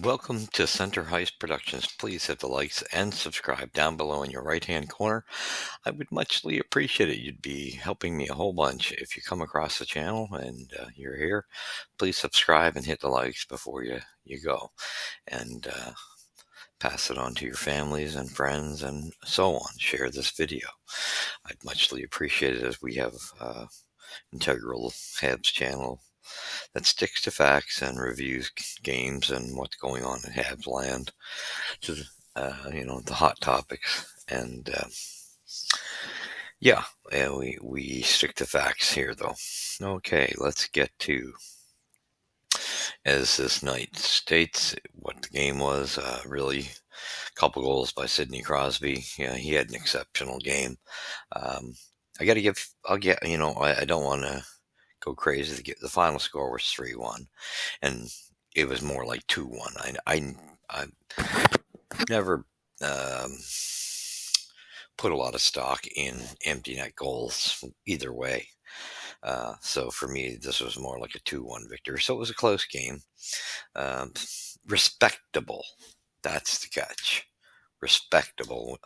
Welcome to Center Heist Productions. Please hit the likes and subscribe down below in your right-hand corner. I would muchly appreciate it. You'd be helping me a whole bunch. If you come across the channel and you're here, please subscribe and hit the likes before you go. And pass it on to your families and friends and so on. Share this video. I'd muchly appreciate it, as we have integral Habs channel that sticks to facts and reviews games and what's going on in Habs land, to the hot topics. And we stick to facts here, though. Okay, let's get to, as this night states, what the game was. Really, a couple goals by Sidney Crosby. Yeah, he had an exceptional game. I don't want to go crazy. The final score was 3-1, and it was more like 2-1. I never put a lot of stock in empty net goals either way. So for me, this was more like a 2-1 victory. So it was a close game. Respectable. That's the catch. Respectable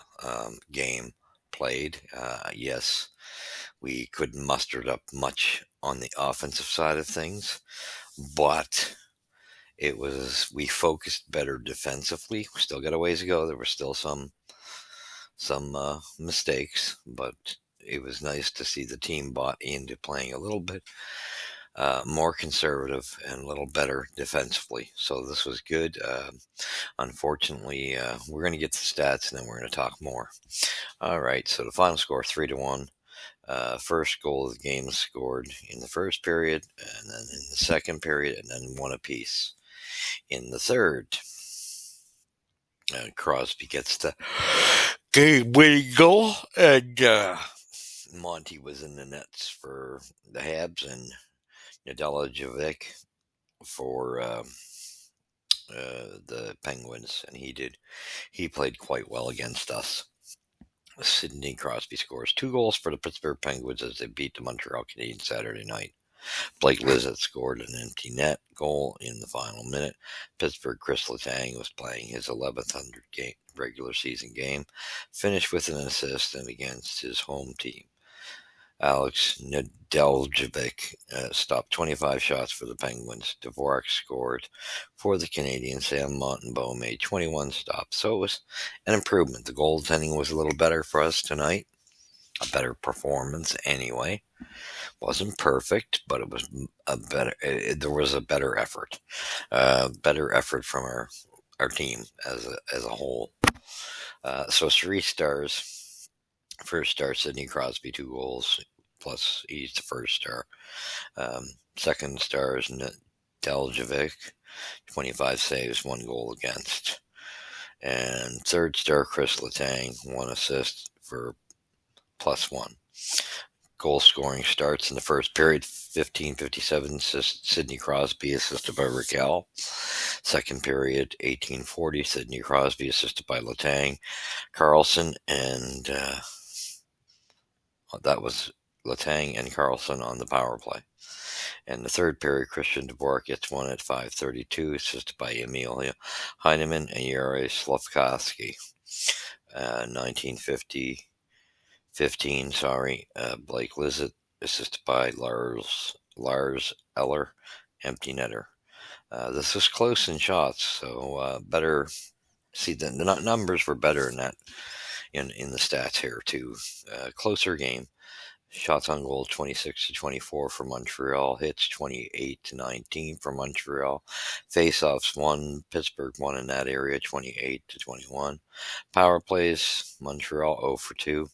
game played. Yes, we couldn't muster up much on the offensive side of things, but we focused better defensively. We still got a ways to go. There were still some mistakes, but it was nice to see the team bought into playing a little bit more conservative and a little better defensively. So this was good. Unfortunately, we're going to get the stats and then we're going to talk more. All right, so the final score, 3-1. First goal of the game was scored in the first period, and then in the second period, and then one apiece. In the third, Crosby gets the game-winning goal, and Monty was in the nets for the Habs, and Nedeljkovic for the Penguins, and he played quite well against us. Sidney Crosby scores 2 goals for the Pittsburgh Penguins as they beat the Montreal Canadiens Saturday night. Blake Lizotte scored an empty net goal in the final minute. Pittsburgh Chris Letang was playing his 1100th regular season game, finished with an assist and against his home team. Alex Nedeljkovic stopped 25 shots for the Penguins. Dvorak scored for the Canadiens. Sam Montembeault made 21 stops. So it was an improvement. The goaltending was a little better for us tonight. A better performance anyway. Wasn't perfect, but it was there was a better effort. Better effort from our team as a whole. So 3 stars. First star, Sidney Crosby, 2 goals, plus he's the first star. Second star is Nedeljkovic, 25 saves, 1 goal against. And third star, Chris Letang, 1 assist for +1. Goal scoring starts in the first period, 15:57, Sidney Crosby, assisted by Raquel. Second period, 18:40, Sidney Crosby, assisted by Letang, Carlson, and that was Letang and Carlson on the power play. And the third period, Christian Dvorak gets 1 at 5:32, assisted by Emil Heineman and Yuri Slafkovsky. 19:15, Blake Lizotte, assisted by Lars Eller, empty netter. This was close in shots, so better. See, the numbers were better in that. In the stats here too. Closer game. Shots on goal 26-24 for Montreal. Hits 28-19 for Montreal. Face-offs 1. Pittsburgh won in that area 28-21. Power plays, Montreal 0 for 2.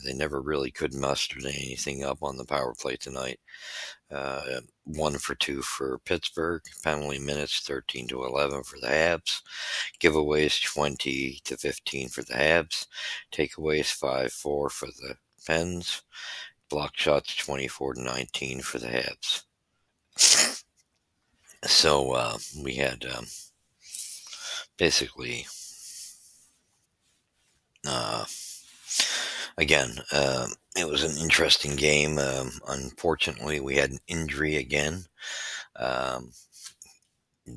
They never really could muster anything up on the power play tonight. 1 for 2 for Pittsburgh. Penalty minutes 13-11 for the Habs. Giveaways 20-15 for the Habs. Takeaways 5-4 for the Pens. Block shots 24-19 for the Habs. So we had basically again, it was an interesting game. Unfortunately, we had an injury again.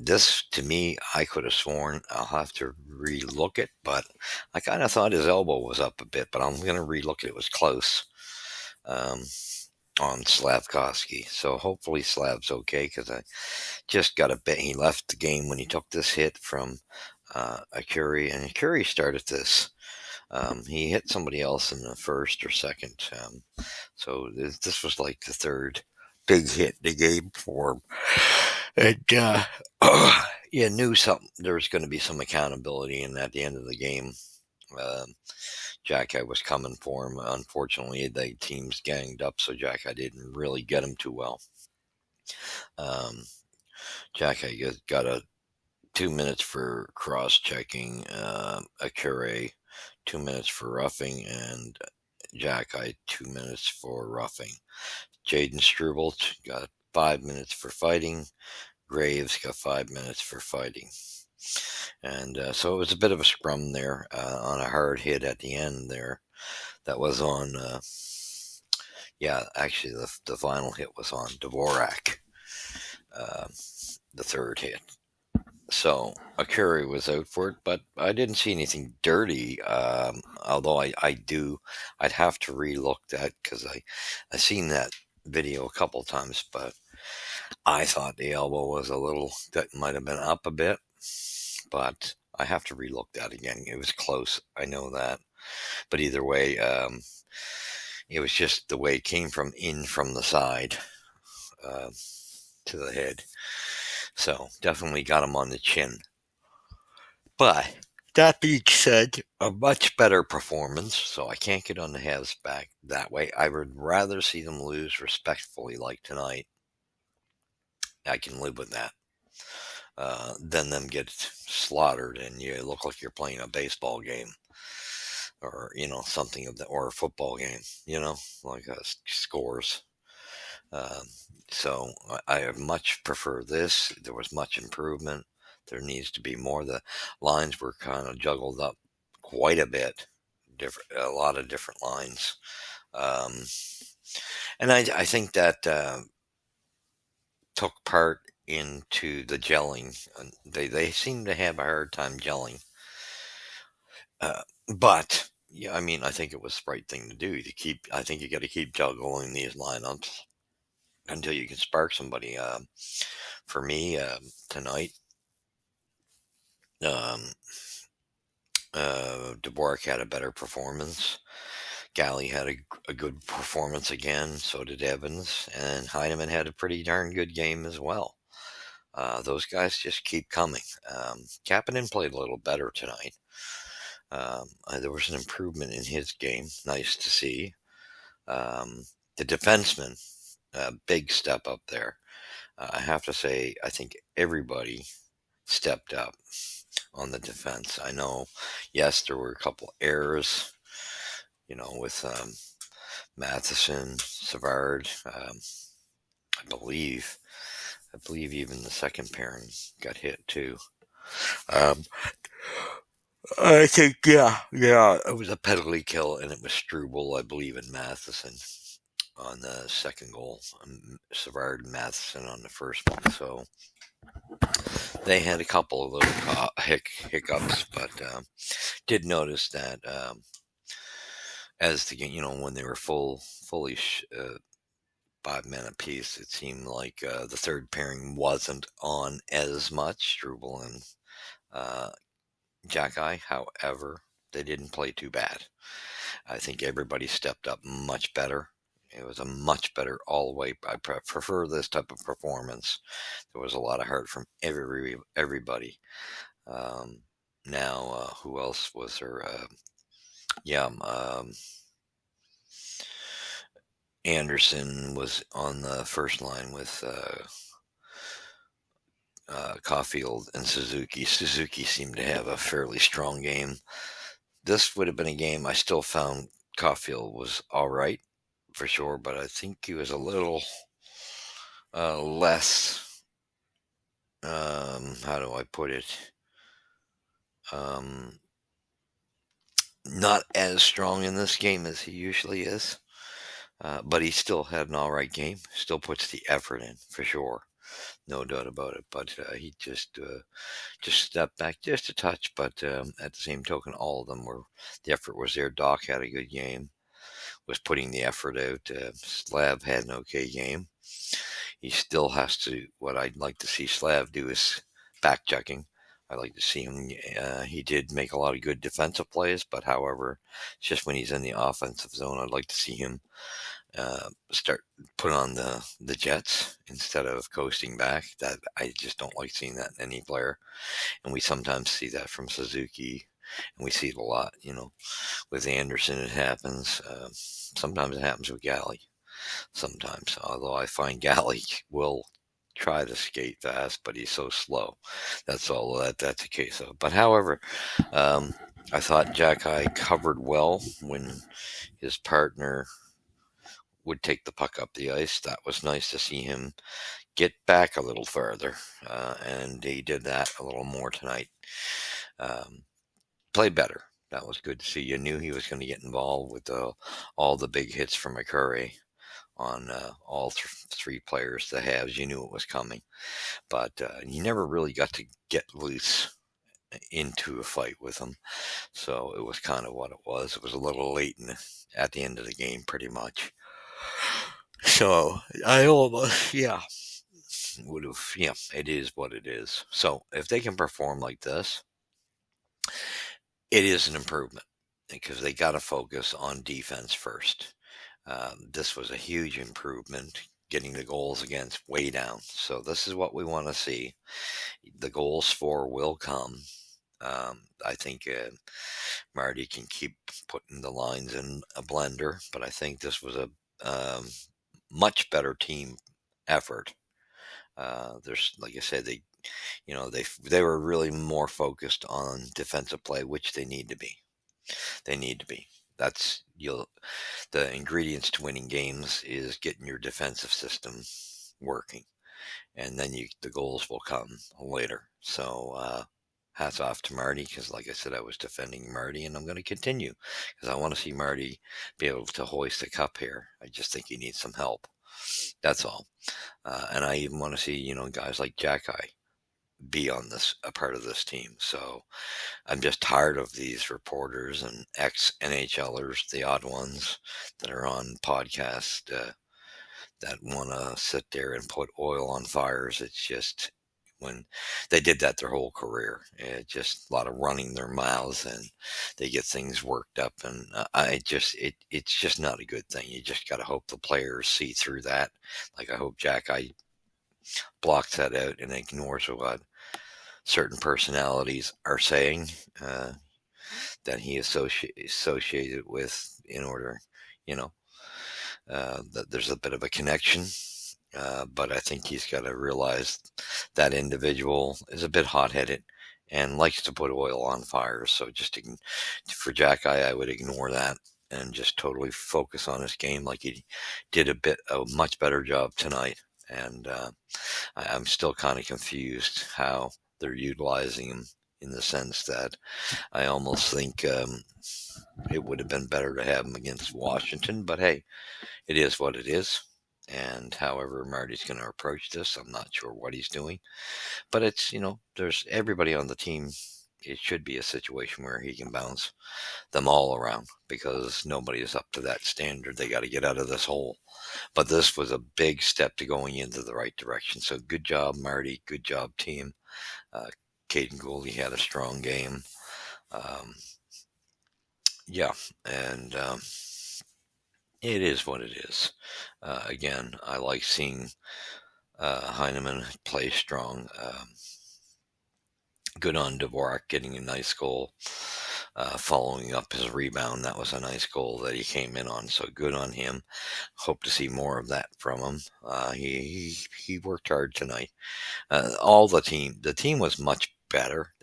This, to me, I could have sworn, I'll have to relook it, but I kind of thought his elbow was up a bit, but I'm going to relook it. It was close um, on Slavkovsky. So hopefully Slav's okay, because I just got a bet he left the game when he took this hit from Akuri, and Akuri started this. He hit somebody else in the first or second. So this was like the third big hit in the game for him. And you knew something. There was going to be some accountability, and at the end of the game, Jack was coming for him. Unfortunately, the teams ganged up, so Jack didn't really get him too well. Um, Jack got a 2 minutes for cross checking, a Cure, 2 minutes for roughing, and Jack 2 minutes for roughing. Jaden Struble got 5 minutes for fighting. Graves got 5 minutes for fighting. And so it was a bit of a scrum there on a hard hit at the end there. That was on, actually the final hit was on Dvorak, uh, the third hit. So Akuri was out for it, but I didn't see anything dirty. Although I'd have to relook that because I seen that video a couple times, but I thought the elbow was that might have been up a bit, but I have to relook that again. It was close, I know that, but either way, it was just the way it came from the side uh, to the head. So definitely got him on the chin. But that being said, a much better performance, so I can't get on the Habs back that way. I would rather see them lose respectfully like tonight. I can live with that. Than them get slaughtered and you look like you're playing a baseball game or, something or a football game, like scores. Um, so I much prefer this. There was much improvement. There needs to be more. The lines were kind of juggled up quite a bit, a lot of different lines. Um, and I think that took part into the gelling. They seem to have a hard time gelling. But yeah, I mean, I think it was the right thing to do. I think you got to keep juggling these lineups until you can spark somebody. For me, tonight, um, Dvorak had a better performance. Galley had a good performance again. So did Evans, and Heineman had a pretty darn good game as well. Those guys just keep coming. Kapanen played a little better tonight. There was an improvement in his game. Nice to see. The defenseman, big step up there. I have to say, I think everybody stepped up on the defense. I know, yes, there were a couple errors, with Matheson, Savard. I believe even the second pairing got hit too. Um, I think, yeah, it was a penalty kill, and it was Struble, I believe, and Matheson on the second goal. Savard and Matheson on the first one. So they had a couple of little hiccups, but did notice that as the game, when they were fully 5 men apiece, it seemed like the third pairing wasn't on as much. Struble and uh, Jacky, however, they didn't play too bad. I think everybody stepped up much better. It was a much better all the way. I prefer this type of performance. There was a lot of heart from everybody. Now, who else was there? Anderson was on the first line with Caulfield and Suzuki. Suzuki seemed to have a fairly strong game. This would have been a game I still found Caulfield was all right for sure, but I think he was a little less. How do I put it? Not as strong in this game as he usually is, but he still had an all right game. Still puts the effort in for sure. no doubt about it. But he just stepped back just a touch. But at the same token, all of them were the effort was there. Doc had a good game, was putting the effort out. Slav had an okay game. He still has to. What I'd like to see Slav do is back checking. I like to see him. He did make a lot of good defensive plays, but however, it's just when he's in the offensive zone, I'd like to see him start put on the Jets instead of coasting back. That I just don't like seeing that in any player, and we sometimes see that from Suzuki, and we see it a lot. With Anderson, it happens. Sometimes it happens with Galley. Sometimes, although I find Galley will try to skate fast, but he's so slow. That's all that's the case of. But however, um, I thought Jack High covered well when his partner would take the puck up the ice. That was nice to see him get back a little further, and he did that a little more tonight. Um, Played better. That was good to see. You knew he was going to get involved with all the big hits from McCurry on all three players, the Habs. You knew it was coming, but you never really got to get loose into a fight with him. So it was kind of what it was. It was a little late at the end of the game, pretty much. So I almost, yeah, would have, yeah, it is what it is. So if they can perform like this, it is an improvement because they got to focus on defense first. This was a huge improvement, getting the goals against way down. So this is what we want to see. The goals for will come. I think Marty can keep putting the lines in a blender, but I think this was a um, much better team effort. There's, like I said, they were really more focused on defensive play, which they need to be. They need to be. That's the ingredients to winning games is getting your defensive system working, and then the goals will come later. So hats off to Marty because, like I said, I was defending Marty, and I'm going to continue because I want to see Marty be able to hoist a cup here. I just think he needs some help. That's all. And I even want to see guys like Jack Eye be on a part of this team. So I'm just tired of these reporters and ex NHLers, the odd ones that are on podcasts that want to sit there and put oil on fires. It's just when they did that their whole career, it just a lot of running their mouths and they get things worked up. And it's just not a good thing. You just got to hope the players see through that. Like I hope Jack I blocks that out and ignores what certain personalities are saying. That he associated with in order, you know, that there's a bit of a connection. But I think he's got to realize that individual is a bit hot-headed and likes to put oil on fires. So just for Jack I would ignore that and just totally focus on his game like he did a much better job tonight. And I'm still kind of confused how they're utilizing him in the sense that I almost think it would have been better to have him against Washington, but hey, it is what it is. And however Marty's going to approach this, I'm not sure what he's doing. But it's, there's everybody on the team. It should be a situation where he can bounce them all around because nobody is up to that standard. They got to get out of this hole. But this was a big step to going into the right direction. So good job, Marty. Good job, team. Caden Gooley had a strong game. Yeah, and it is what it is. Again, I like seeing Heineman play strong. Good on Dvorak getting a nice goal, following up his rebound. That was a nice goal that he came in on. So good on him. Hope to see more of that from him. He worked hard tonight. The team was much better.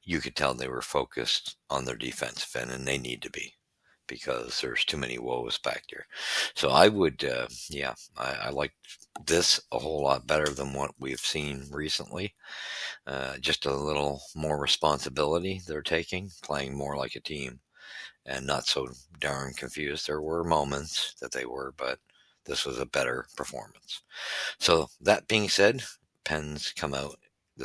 You could tell they were focused on their defensive end, and they need to be because there's too many woes back there. So I would, I like this a whole lot better than what we've seen recently. Just a little more responsibility they're taking, playing more like a team, and not so darn confused. There were moments that they were, but this was a better performance. So that being said, Pens come out.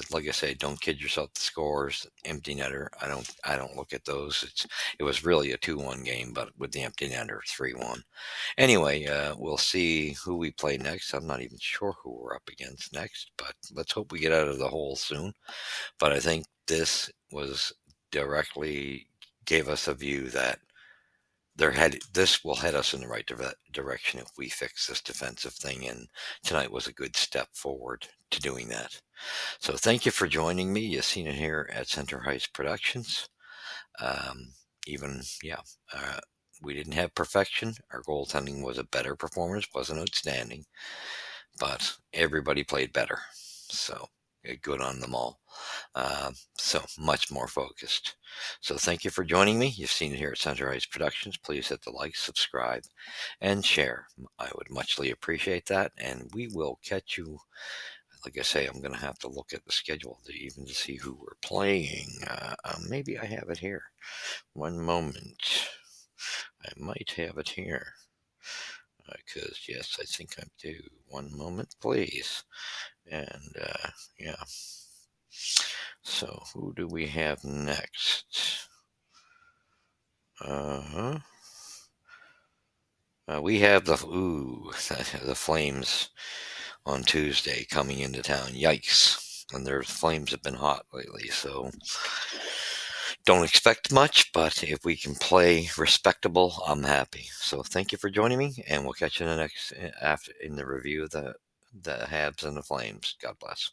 Like I say, don't kid yourself. The scores, empty netter. I don't look at those. It was really a 2-1 game, but with the empty netter, 3-1. Anyway, we'll see who we play next. I'm not even sure who we're up against next, but let's hope we get out of the hole soon. But I think this was directly gave us a view that this will head us in the right direction if we fix this defensive thing, and tonight was a good step forward to doing that. So thank you for joining me. You've seen it here at Center Heights Productions. Um, even, yeah, we didn't have perfection. Our goaltending was a better performance, wasn't outstanding, but everybody played better. So good on them all. So much more focused. So thank you for joining me. You've seen it here at Center Heights Productions. Please hit the like, subscribe, and share. I would muchly appreciate that. And we will catch you. Like I say, I'm going to have to look at the schedule to see who we're playing. Maybe I have it here. One moment. I might have it here. Because, yes, I think I do. One moment, please. And, yeah. So, who do we have next? We have the Flames on Tuesday coming into town. Yikes. And their Flames have been hot lately, so don't expect much, but if we can play respectable, I'm happy. So thank you for joining me, and we'll catch you in the next in the review of the Habs and the Flames. God bless.